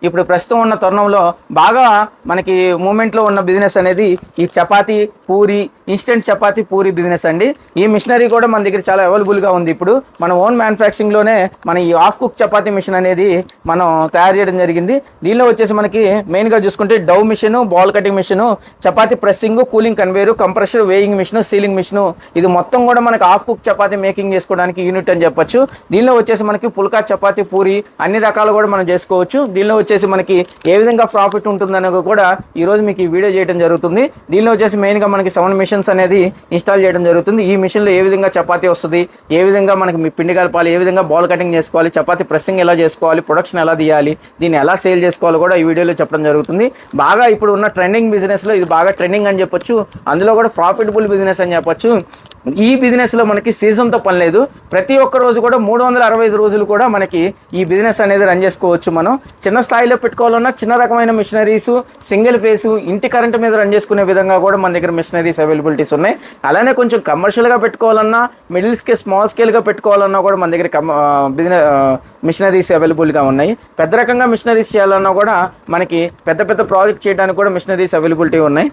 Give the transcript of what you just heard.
ఇప్పుడు ప్రస్తుతం ఉన్న తరుణంలో బాగా మనకి మూమెంట్లో ఉన్న బిజినెస్ అనేది ఈ చపాతీ పూరి, ఇన్స్టెంట్ చపాతీ పూరి బిజినెస్ అండి. ఈ మిషనరీ కూడా మన దగ్గర చాలా అవైలబుల్గా ఉంది. ఇప్పుడు మన ఓన్ మ్యానుఫ్యాక్చరింగ్లోనే మన ఈ హాఫ్ కుక్ చపాతీ మిషన్ అనేది మనం తయారు చేయడం జరిగింది. దీనిలో వచ్చేసి మనకి మెయిన్గా చూసుకుంటే dough machine, ball cutting machine, chapati pressing, cooling conveyor, compressor, weighing machine, sealing machine, ఇది మొత్తం కూడా మనకి హాఫ్ కుక్ చపాతీ మేకింగ్ చేసుకోవడానికి యూనిట్ అని చెప్పొచ్చు. దీనిలో వచ్చేసి మనకి పుల్కా, చపాతీ, పూరి అన్ని రకాలు కూడా మనం చేసుకోవచ్చు. దీనిలో వచ్చేసి మనకి ఏ విధంగా ప్రాఫిట్ ఉంటుందనేది కూడా ఈరోజు మీకు ఈ వీడియో చేయడం జరుగుతుంది. దీనిలో వచ్చేసి మెయిన్గా మనకి 7 మిషన్స్ అనేది ఇన్స్టాల్ చేయడం జరుగుతుంది. ఈ మిషన్లో ఏ విధంగా చపాతీ వస్తుంది, ఏ విధంగా మనకి మీ పిండి కలపాలి, ఏ విధంగా బాల్ కటింగ్ చేసుకోవాలి, చపాతీ ప్రెస్సింగ్ ఎలా చేసుకోవాలి, ప్రొడక్షన్ ఎలా తీయాలి, దీన్ని ఎలా సేల్ చేసుకోవాలో కూడా ఈ వీడియోలో చెప్పడం జరుగుతుంది. బాగా ఇప్పుడు ఉన్న ట్రెండింగ్ బిజినెస్లో ఇది బాగా ట్రెండింగ్ అని చెప్పొచ్చు. అందులో కూడా ప్రాఫిటబుల్ బిజినెస్ అని చెప్పొచ్చు. ఈ బిజినెస్లో మనకి సీజన్తో పని లేదు. ప్రతి ఒక్క రోజు కూడా 365 రోజులు కూడా మనకి ఈ బిజినెస్ అనేది రన్ చేసుకోవచ్చు. మనం చిన్న స్థాయిలో పెట్టుకోవాలన్నా చిన్న రకమైన మిషనరీస్, సింగిల్ ఫేసు, ఇంటి కరెంట్ మీద రన్ చేసుకునే విధంగా కూడా మన దగ్గర మిషనరీస్ అవైలబిలిటీస్ ఉన్నాయి. అలానే కొంచెం కమర్షియల్గా పెట్టుకోవాలన్నా, మిడిల్ స్కేల్, స్మాల్ స్కేల్గా పెట్టుకోవాలన్నా కూడా మన దగ్గర బిజినెస్ మిషనరీస్ అవైలబుల్గా ఉన్నాయి. పెద్ద రకంగా మిషనరీస్ చేయాలన్నా కూడా మనకి పెద్ద పెద్ద ప్రాజెక్ట్ చేయడానికి కూడా మిషనరీస్ అవైలబిలిటీ ఉన్నాయి.